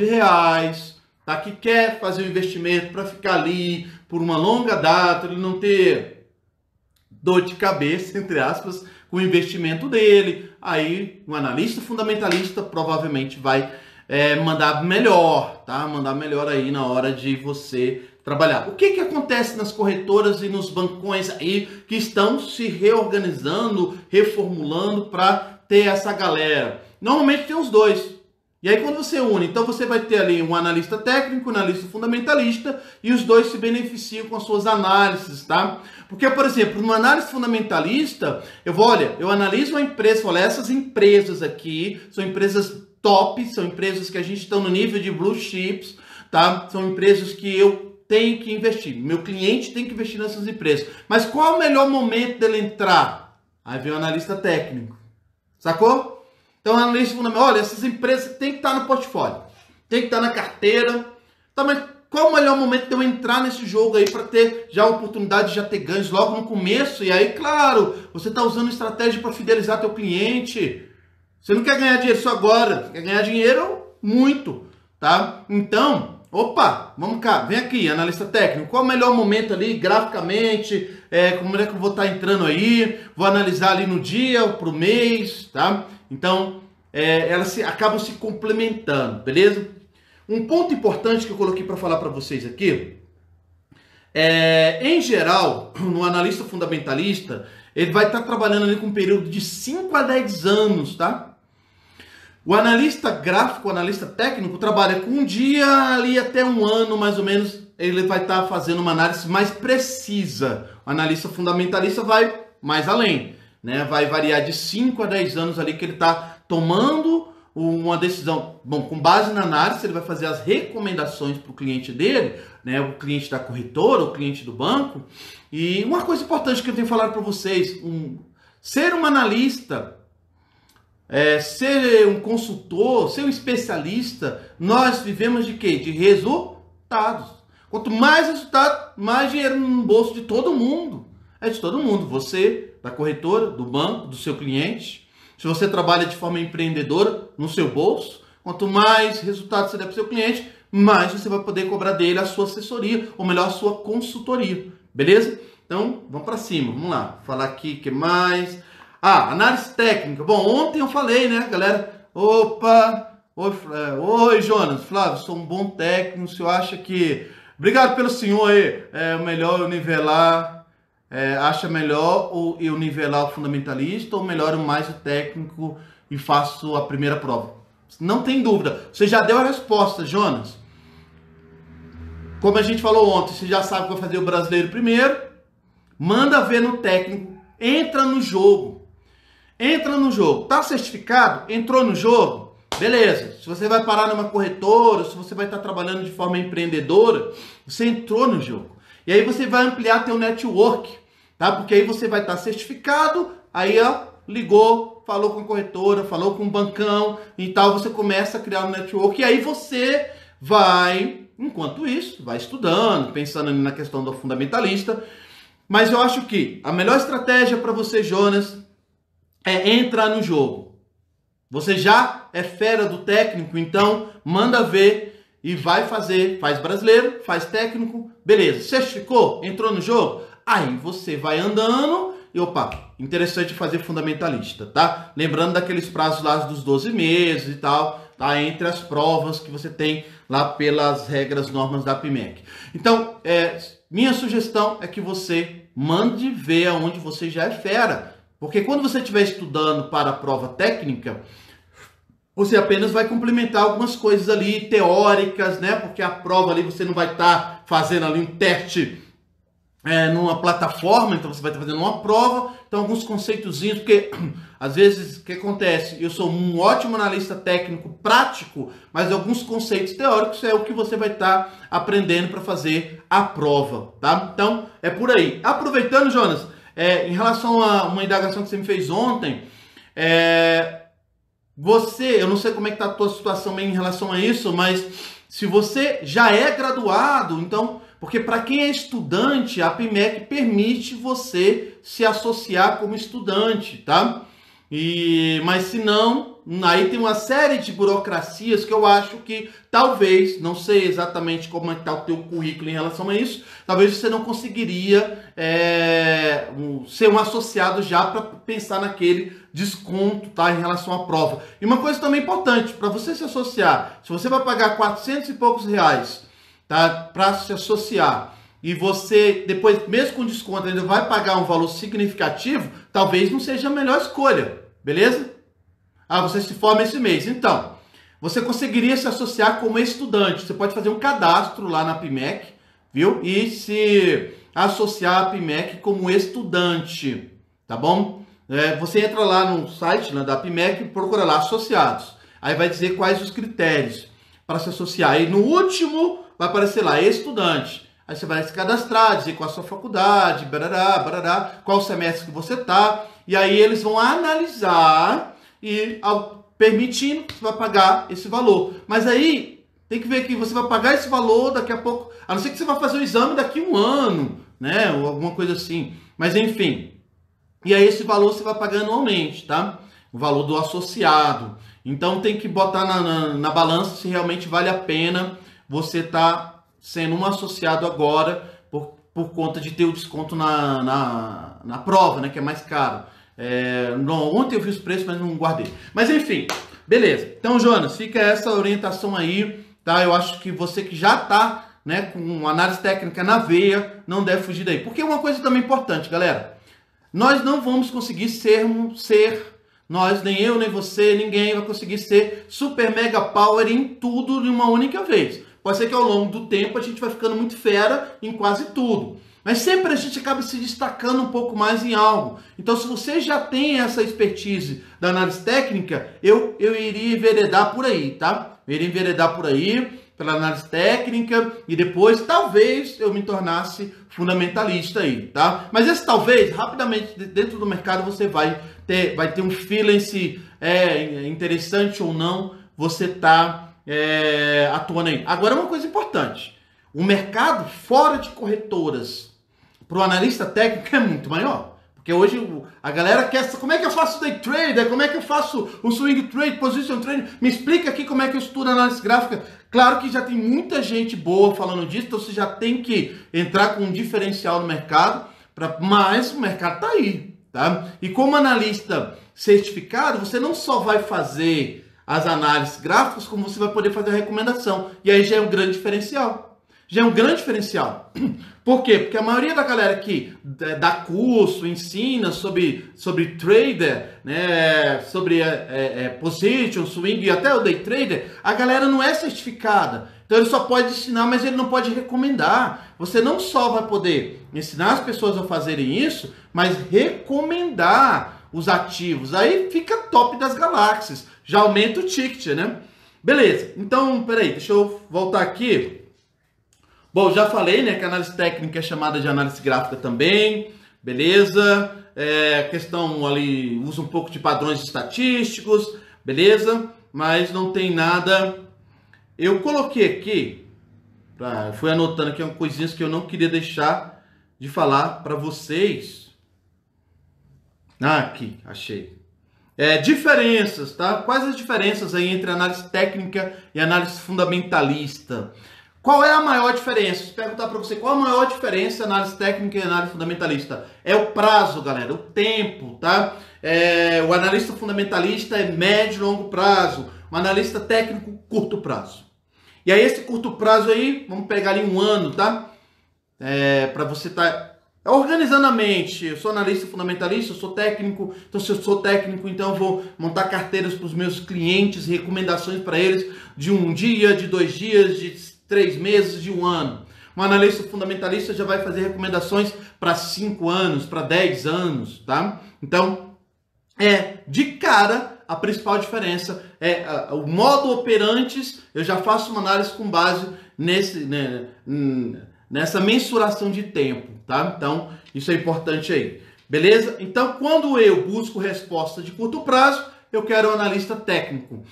tá? Que quer fazer um investimento para ficar ali por uma longa data, ele não ter dor de cabeça, entre aspas, com o investimento dele. Aí, um analista fundamentalista provavelmente vai mandar melhor, tá? Mandar melhor aí na hora de você trabalhar. O que acontece nas corretoras e nos bancões aí que estão se reorganizando, reformulando para ter essa galera? Normalmente tem os dois. E aí quando você une, então você vai ter ali um analista técnico, um analista fundamentalista, e os dois se beneficiam com as suas análises, tá? Porque, por exemplo, no análise fundamentalista, eu analiso uma empresa, olha, essas empresas aqui são empresas top, são empresas que a gente está no nível de blue chips, tá? São empresas que eu tenho que investir, meu cliente tem que investir nessas empresas. Mas qual é o melhor momento dele entrar? Aí vem o analista técnico, sacou? Então, analista fundamental, olha, essas empresas têm que estar no portfólio, tem que estar na carteira. Tá, mas qual o melhor momento de eu entrar nesse jogo aí para ter já a oportunidade de já ter ganhos logo no começo? E aí, claro, você está usando estratégia para fidelizar teu cliente. Você não quer ganhar dinheiro só agora, você quer ganhar dinheiro muito, tá? Então, opa, vamos cá, vem aqui, analista técnico, qual o melhor momento ali, graficamente, como é que eu vou estar entrando aí, vou analisar ali no dia, pro mês, tá? Então, elas acabam se complementando, beleza? Um ponto importante que eu coloquei para falar para vocês aqui, em geral, no analista fundamentalista, ele vai estar trabalhando ali com um período de 5 a 10 anos, tá? O analista gráfico, o analista técnico, trabalha com um dia ali até um ano, mais ou menos, ele vai estar fazendo uma análise mais precisa. O analista fundamentalista vai mais além, né? Vai variar de 5 a 10 anos ali que ele está tomando uma decisão. Bom, com base na análise, ele vai fazer as recomendações para o cliente dele, né? O cliente da corretora, o cliente do banco. E uma coisa importante que eu tenho falado para vocês, ser um analista, ser um consultor, ser um especialista, nós vivemos de quê? De resultados. Quanto mais resultado, mais dinheiro no bolso de todo mundo. É de todo mundo. Você, da corretora, do banco, do seu cliente. Se você trabalha de forma empreendedora, no seu bolso. Quanto mais resultado você der para o seu cliente, mais você vai poder cobrar dele a sua assessoria, ou melhor, a sua consultoria. Beleza? Então, vamos para cima. Vamos lá. Falar aqui, o que mais? Análise técnica. Bom, ontem eu falei, né, galera? Opa! Oi, Jonas. Flávio, sou um bom técnico. O senhor acha que... Obrigado pelo senhor aí. É melhor eu nivelar... acha melhor eu nivelar o fundamentalista ou melhor mais o técnico e faço a primeira prova? Não tem dúvida. Você já deu a resposta, Jonas. Como a gente falou ontem, você já sabe que vai fazer o brasileiro primeiro. Manda ver no técnico. Entra no jogo. Entra no jogo. Tá certificado? Entrou no jogo? Beleza. Se você vai parar numa corretora, se você vai estar trabalhando de forma empreendedora, você entrou no jogo. E aí você vai ampliar teu network, tá? Porque aí você vai estar certificado, aí ligou, falou com a corretora, falou com o bancão e tal, você começa a criar um network e aí você vai, enquanto isso, vai estudando, pensando na questão do fundamentalista. Mas eu acho que a melhor estratégia para você, Jonas, é entrar no jogo. Você já é fera do técnico, então manda ver e vai fazer. Faz brasileiro, faz técnico, beleza. Certificou? Entrou no jogo? Aí você vai andando e, opa, interessante fazer fundamentalista, tá? Lembrando daqueles prazos lá dos 12 meses e tal. tá? Entre as provas que você tem lá pelas regras, normas da PMEC. Então, minha sugestão é que você mande ver aonde você já é fera. Porque quando você estiver estudando para a prova técnica, você apenas vai complementar algumas coisas ali teóricas, né? Porque a prova ali você não vai estar fazendo ali um teste numa plataforma, então você vai estar fazendo uma prova, então alguns conceitozinhos, porque às vezes o que acontece? Eu sou um ótimo analista técnico prático, mas alguns conceitos teóricos é o que você vai estar aprendendo para fazer a prova, tá? Então é por aí. Aproveitando, Jonas, em relação a uma indagação que você me fez ontem, eu não sei como é que está a tua situação em relação a isso, mas se você já é graduado, então, porque para quem é estudante, a PMEC permite você se associar como estudante, tá? Mas se não, aí tem uma série de burocracias que eu acho que talvez, não sei exatamente como é que está o teu currículo em relação a isso, talvez você não conseguiria ser um associado já para pensar naquele desconto, tá, em relação à prova. E uma coisa também importante, para você se associar, se você vai pagar 400 e poucos reais, tá, para se associar, e você depois, mesmo com desconto, ainda vai pagar um valor significativo, talvez não seja a melhor escolha, beleza? Você se forma esse mês. Então, você conseguiria se associar como estudante. Você pode fazer um cadastro lá na PMEC, viu? E se associar à PMEC como estudante, tá bom? Você entra lá no site da PMEC e procura lá associados. Aí vai dizer quais os critérios para se associar. E no último vai aparecer lá, estudante. Aí você vai se cadastrar, dizer qual a sua faculdade, barará, barará, qual semestre que você tá. E aí eles vão analisar e permitindo que você vai pagar esse valor. Mas aí tem que ver que você vai pagar esse valor daqui a pouco, a não ser que você vá fazer o exame daqui a um ano, né? Ou alguma coisa assim. Mas enfim. E aí esse valor você vai pagar anualmente, tá? O valor do associado. Então tem que botar na balança se realmente vale a pena você tá sendo um associado agora por conta de ter o desconto na prova, né? Que é mais caro. Ontem eu vi os preços, mas não guardei. Mas enfim, beleza. Então, Jonas, fica essa orientação aí, tá? Eu acho que você que já tá, né, com análise técnica na veia, não deve fugir daí. Porque uma coisa também importante, galera. Nós não vamos conseguir nós, nem eu, nem você, ninguém vai conseguir ser super mega power em tudo de uma única vez. Pode ser que ao longo do tempo a gente vai ficando muito fera em quase tudo. Mas sempre a gente acaba se destacando um pouco mais em algo. Então, se você já tem essa expertise da análise técnica, eu iria enveredar por aí, tá? Eu iria enveredar por aí, pela análise técnica, e depois, talvez, eu me tornasse fundamentalista aí, tá? Mas esse talvez, rapidamente, dentro do mercado, você vai ter um feeling se é interessante ou não você tá atuando aí. Agora, uma coisa importante. O mercado fora de corretoras para o analista técnico é muito maior. Porque hoje a galera quer... Como é que eu faço day trader? Como é que eu faço o swing trade, position trade? Me explica aqui como é que eu estudo análise gráfica. Claro que já tem muita gente boa falando disso, então você já tem que entrar com um diferencial no mercado, mas o mercado está aí, tá? E como analista certificado, você não só vai fazer as análises gráficas, como você vai poder fazer a recomendação. E aí já é um grande diferencial. Já é um grande diferencial. Por quê? Porque a maioria da galera que dá curso, ensina sobre trader, né, sobre position, swing e até o day trader, a galera não é certificada. Então ele só pode ensinar, mas ele não pode recomendar. Você não só vai poder ensinar as pessoas a fazerem isso, mas recomendar os ativos. Aí fica top das galáxias. Já aumenta o ticket, né? Beleza. Então, peraí, deixa eu voltar aqui. Bom, já falei, né, que a análise técnica é chamada de análise gráfica também, beleza? Questão ali, usa um pouco de padrões estatísticos, beleza? Mas não tem nada... Eu coloquei aqui, fui anotando aqui umas coisinhas que eu não queria deixar de falar para vocês. Aqui, achei. Diferenças, tá? Quais as diferenças aí entre análise técnica e análise fundamentalista? Qual é a maior diferença? Se perguntar para você, qual a maior diferença entre análise técnica e análise fundamentalista? É o prazo, galera, o tempo, tá? O analista fundamentalista é médio e longo prazo. O analista técnico, curto prazo. E aí esse curto prazo aí, vamos pegar ali 1 ano, tá? Para você estar organizando a mente. Eu sou analista fundamentalista, eu sou técnico. Então se eu sou técnico, então eu vou montar carteiras para os meus clientes, recomendações para eles de 1 dia, de 2 dias, de 3 meses, de 1 ano. Um analista fundamentalista já vai fazer recomendações para 5 anos, para 10 anos, tá? Então, de cara, a principal diferença é o modo operantes. Eu já faço uma análise com base nessa mensuração de tempo, tá? Então, isso é importante aí, beleza? Então, quando eu busco resposta de curto prazo, eu quero um analista técnico.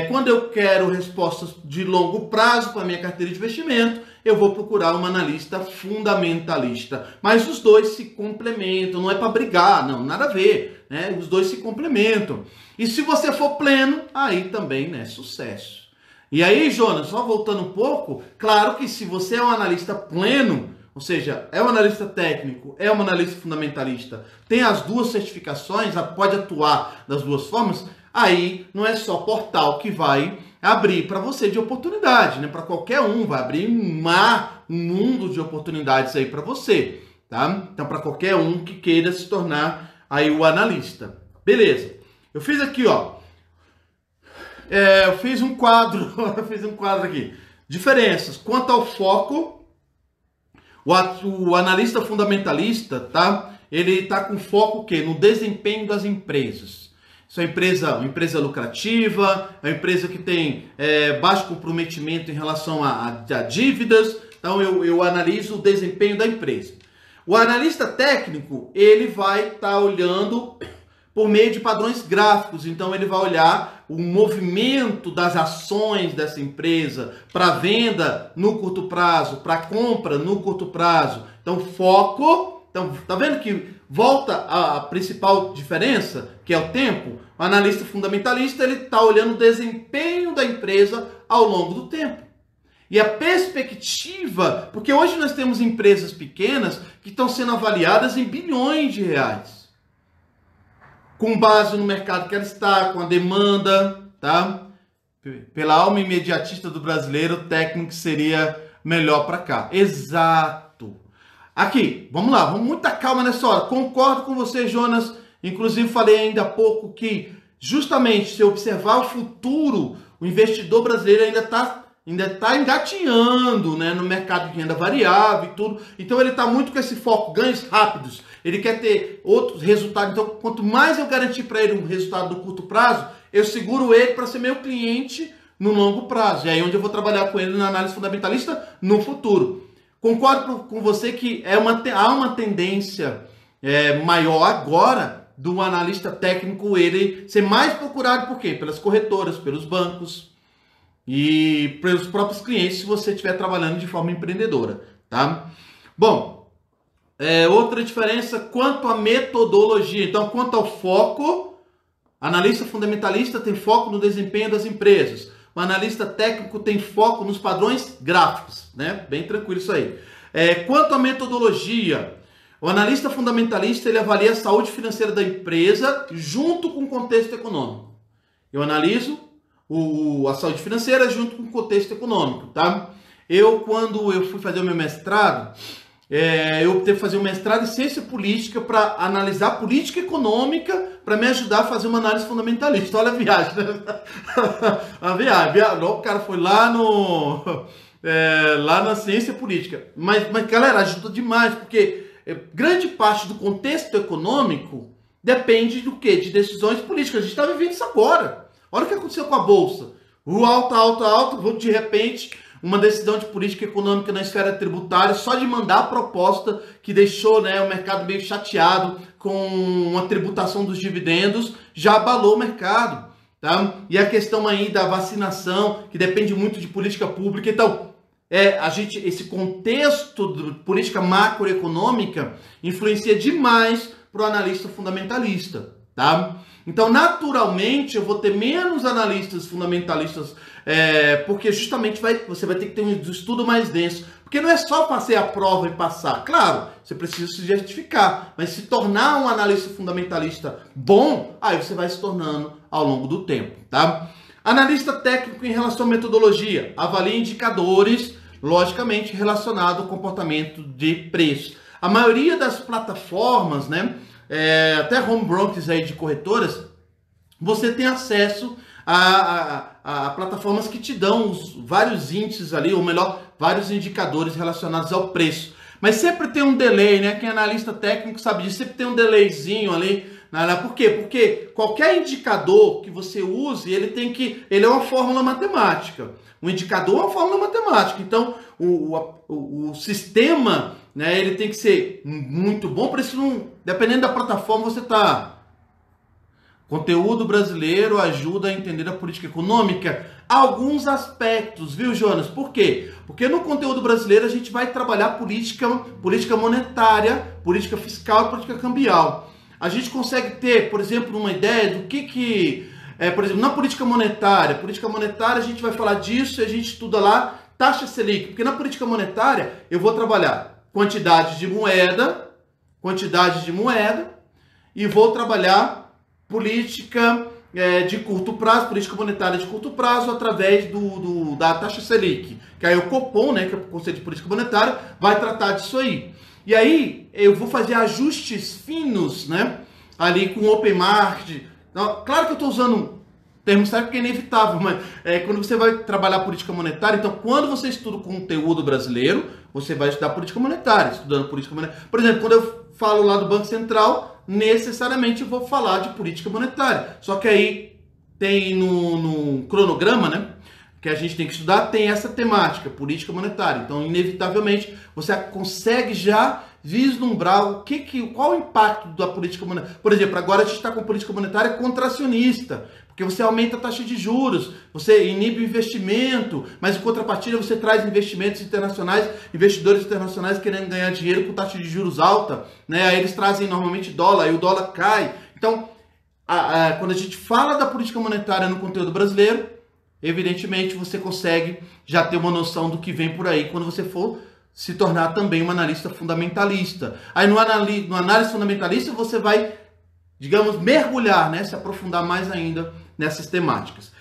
Quando eu quero respostas de longo prazo para a minha carteira de investimento, eu vou procurar um analista fundamentalista. Mas os dois se complementam, não é para brigar, não, nada a ver, né? Os dois se complementam. E se você for pleno, aí também, né, sucesso. E aí, Jonas, só voltando um pouco, claro que se você é um analista pleno, ou seja, é um analista técnico, é um analista fundamentalista, tem as duas certificações, pode atuar das duas formas, aí não é só portal que vai abrir para você de oportunidade, né? Para qualquer um, vai abrir um mundo de oportunidades aí para você, tá? Então, para qualquer um que queira se tornar aí o analista. Beleza. Eu fiz aqui, ó. Eu fiz um quadro, aqui. Diferenças. Quanto ao foco, o analista fundamentalista, tá? Ele tá com foco o quê? No desempenho das empresas. Isso é uma empresa lucrativa, é uma empresa que tem baixo comprometimento em relação a dívidas. Então, eu analiso o desempenho da empresa. O analista técnico, ele vai estar olhando por meio de padrões gráficos. Então, ele vai olhar o movimento das ações dessa empresa para venda no curto prazo, para compra no curto prazo. Então, foco. Então, tá vendo que volta a principal diferença, que é o tempo? O analista fundamentalista, ele está olhando o desempenho da empresa ao longo do tempo. E a perspectiva, porque hoje nós temos empresas pequenas que estão sendo avaliadas em bilhões de reais. Com base no mercado que ela está, com a demanda, tá? Pela alma imediatista do brasileiro, o técnico seria melhor para cá. Exato. Aqui, vamos lá, vamos muita calma nessa hora. Concordo com você, Jonas. Inclusive, falei ainda há pouco que, justamente, se observar o futuro, o investidor brasileiro ainda está engatinhando, né, no mercado de renda variável e tudo. Então, ele está muito com esse foco, ganhos rápidos. Ele quer ter outros resultados. Então, quanto mais eu garantir para ele um resultado no curto prazo, eu seguro ele para ser meu cliente no longo prazo. E aí, onde eu vou trabalhar com ele na análise fundamentalista no futuro. Concordo com você que há uma tendência maior agora do analista técnico ele ser mais procurado por quê? Pelas corretoras, pelos bancos e pelos próprios clientes se você estiver trabalhando de forma empreendedora, tá? Bom, outra diferença quanto à metodologia. Então, quanto ao foco, analista fundamentalista tem foco no desempenho das empresas. O analista técnico tem foco nos padrões gráficos, né? Bem tranquilo isso aí. Quanto à metodologia, o analista fundamentalista ele avalia a saúde financeira da empresa junto com o contexto econômico. Eu analiso a saúde financeira junto com o contexto econômico, tá? Quando eu fui fazer o meu mestrado, eu optei por fazer um mestrado em ciência política para analisar política econômica para me ajudar a fazer uma análise fundamentalista. Olha a viagem, né? A viagem. O cara foi lá na ciência política. Mas, galera, ajuda demais, porque grande parte do contexto econômico depende do quê? De decisões políticas. A gente está vivendo isso agora. Olha o que aconteceu com a Bolsa. Alta, de repente, uma decisão de política econômica na esfera tributária, só de mandar a proposta que deixou, né, o mercado meio chateado com uma tributação dos dividendos, já abalou o mercado. Tá? E a questão aí da vacinação, que depende muito de política pública. Então, esse contexto de política macroeconômica influencia demais para o analista fundamentalista. tá? Então, naturalmente, eu vou ter menos analistas fundamentalistas, porque justamente você vai ter que ter um estudo mais denso. Porque não é só fazer a prova e passar. Claro, você precisa se justificar, mas se tornar um analista fundamentalista bom, aí você vai se tornando ao longo do tempo, tá? Analista técnico em relação à metodologia. Avalia indicadores, logicamente, relacionados ao comportamento de preço. A maioria das plataformas, né? Até home brokers aí de corretoras, você tem acesso a plataformas que te dão vários índices ali, ou melhor, vários indicadores relacionados ao preço. Mas sempre tem um delay, né? Quem é analista técnico sabe disso, sempre tem um delayzinho ali. Por quê? Porque qualquer indicador que você use, ele é uma fórmula matemática. O indicador é uma fórmula matemática. Então, o sistema, né, ele tem que ser muito bom, para isso, dependendo da plataforma, você está... Conteúdo brasileiro ajuda a entender a política econômica? Alguns aspectos, viu, Jonas? Por quê? Porque no conteúdo brasileiro a gente vai trabalhar política monetária, política fiscal e política cambial. A gente consegue ter, por exemplo, uma ideia do por exemplo, na política monetária a gente vai falar disso e a gente estuda lá taxa Selic, porque na política monetária eu vou trabalhar quantidade de moeda e vou trabalhar política de curto prazo, política monetária de curto prazo, através da taxa Selic, que aí o Copom, né, que é o Conselho de Política Monetária, vai tratar disso aí. E aí eu vou fazer ajustes finos, né, ali com o Open Market. Então, claro que eu estou usando termo certo porque é inevitável, mas quando você vai trabalhar política monetária, então quando você estuda o conteúdo brasileiro, você vai estudar política monetária, estudando política monetária. Por exemplo, quando eu falo lá do Banco Central, necessariamente eu vou falar de política monetária. Só que aí tem no cronograma, né, que a gente tem que estudar, tem essa temática, política monetária. Então, inevitavelmente, você consegue já vislumbrar qual o impacto da política monetária. Por exemplo, agora a gente está com política monetária contracionista, porque você aumenta a taxa de juros, você inibe o investimento, mas em contrapartida você traz investimentos internacionais, investidores internacionais querendo ganhar dinheiro com taxa de juros alta, né? Aí eles trazem normalmente dólar, aí o dólar cai. Então, quando a gente fala da política monetária no conteúdo brasileiro, evidentemente você consegue já ter uma noção do que vem por aí quando você for se tornar também um analista fundamentalista. Aí no análise fundamentalista você vai, digamos, mergulhar, né? Se aprofundar mais ainda nessas temáticas.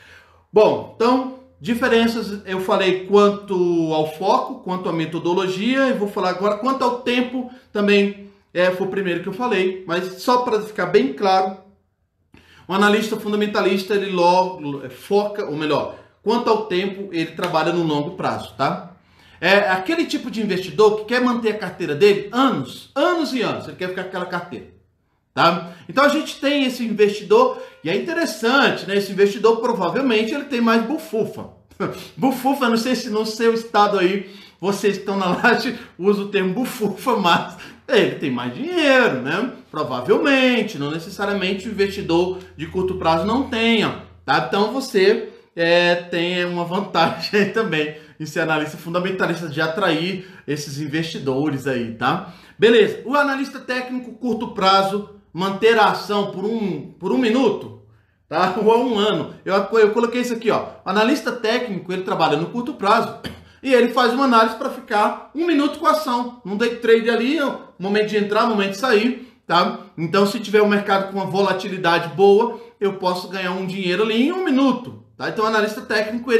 Bom, então, diferenças eu falei quanto ao foco, quanto à metodologia, e vou falar agora quanto ao tempo também, foi o primeiro que eu falei, mas só para ficar bem claro, o analista fundamentalista, ele foca, ou melhor, quanto ao tempo, ele trabalha no longo prazo, tá? É aquele tipo de investidor que quer manter a carteira dele anos e anos, ele quer ficar com aquela carteira. Tá? Então a gente tem esse investidor, e é interessante, né? Esse investidor provavelmente ele tem mais bufufa. Bufufa, não sei se no seu estado aí, vocês que estão na laje usam o termo bufufa, mas ele tem mais dinheiro, né? Provavelmente, não necessariamente o investidor de curto prazo não tenha, tá? Então você tem uma vantagem aí também em ser analista fundamentalista de atrair esses investidores aí, tá? Beleza, o analista técnico curto prazo, manter a ação por um minuto, tá? Ou 1 ano. Eu coloquei isso aqui, ó. O analista técnico, ele trabalha no curto prazo e ele faz uma análise para ficar 1 minuto com a ação. Não day trade ali, momento de entrar, momento de sair, tá? Então, se tiver um mercado com uma volatilidade boa, eu posso ganhar um dinheiro ali em 1 minuto, tá? Então, o analista técnico,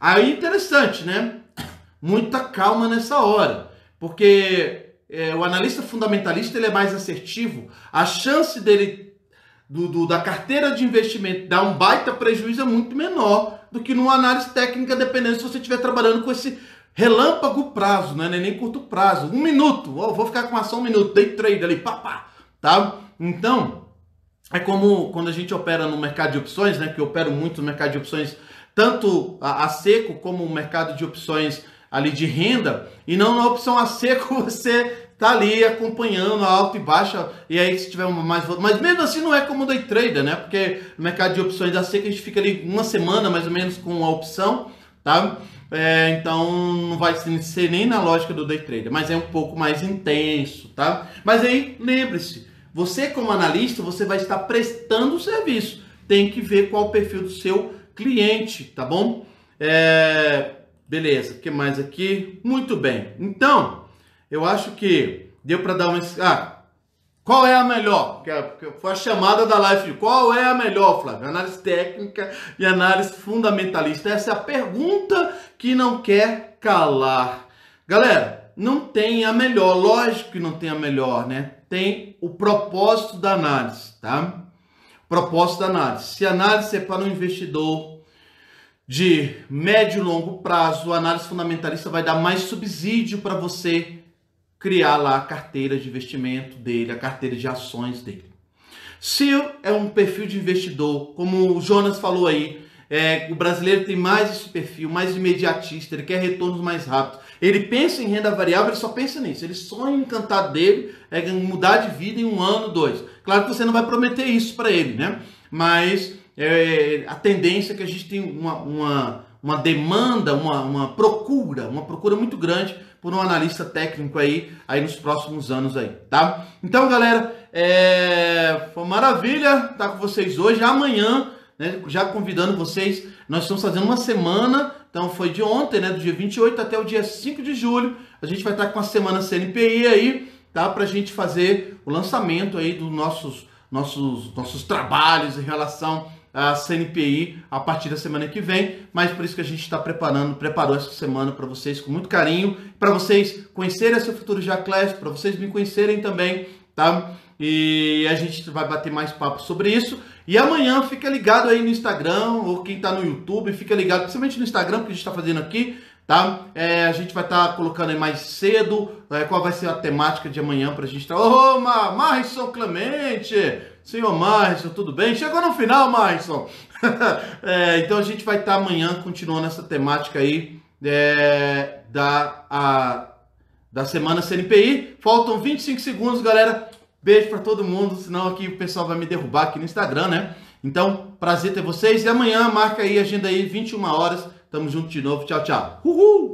aí interessante, né? Muita calma nessa hora, porque o analista fundamentalista ele é mais assertivo, a chance dele, da carteira de investimento dar um baita prejuízo é muito menor do que numa análise técnica, dependendo se você estiver trabalhando com esse relâmpago prazo, né? Nem curto prazo, 1 minuto, vou ficar com a ação 1 minuto, day trade ali, tá? Então, é como quando a gente opera no mercado de opções, né? Que eu opero muito no mercado de opções, tanto a seco como o mercado de opções ali de renda, e não na opção a seco você tá ali acompanhando a alta e baixa, e aí se tiver mais... Mas mesmo assim não é como o day trader, né? Porque no mercado de opções a seco a gente fica ali 1 semana mais ou menos com a opção, tá? Então não vai ser nem na lógica do day trader, mas é um pouco mais intenso, tá? Mas aí lembre-se, Você como analista, você vai estar prestando o serviço. Tem que ver qual o perfil do seu cliente, tá bom? Beleza, o que mais aqui? Muito bem. Então, eu acho que deu para dar uma... qual é a melhor? Que foi a chamada da live. Qual é a melhor, Flávio? Análise técnica e análise fundamentalista. Essa é a pergunta que não quer calar. Galera, não tem a melhor. Lógico que não tem a melhor, né? Tem o propósito da análise, tá? Propósito da análise. Se a análise é para um investidor de médio e longo prazo, a análise fundamentalista vai dar mais subsídio para você criar lá a carteira de investimento dele, a carteira de ações dele. Se é um perfil de investidor, como o Jonas falou aí, o brasileiro tem mais esse perfil, mais imediatista, ele quer retornos mais rápidos. Ele pensa em renda variável, ele só pensa nisso. Ele sonha encantado dele é mudar de vida em 1 ano, 2. Claro que você não vai prometer isso para ele, né? Mas a tendência é que a gente tem uma demanda, uma procura muito grande por um analista técnico aí nos próximos anos aí, tá? Então, galera, foi maravilha estar com vocês hoje. Amanhã, né, já convidando vocês, nós estamos fazendo uma semana, então foi de ontem, né, do dia 28 até o dia 5 de julho, a gente vai estar com a semana CNPI aí, tá? Pra gente fazer o lançamento aí dos nossos trabalhos em relação a CNPI a partir da semana que vem, mas por isso que a gente está preparou essa semana para vocês com muito carinho, para vocês conhecerem a Seu Futuro Já Class, para vocês me conhecerem também, tá? E a gente vai bater mais papo sobre isso. E amanhã fica ligado aí no Instagram, ou quem tá no YouTube, fica ligado, principalmente no Instagram, que a gente está fazendo aqui, tá? A gente vai estar colocando aí mais cedo qual vai ser a temática de amanhã pra gente estar. Ô, Marison Clemente! Senhor Marison, tudo bem? Chegou no final, Marison! Então a gente vai estar amanhã continuando essa temática aí da semana CNPI. Faltam 25 segundos, galera. Beijo pra todo mundo, senão aqui o pessoal vai me derrubar aqui no Instagram, né? Então, prazer ter vocês. E amanhã, marca aí, agenda aí, 21 horas. Tamo junto de novo. Tchau, tchau. Uhul!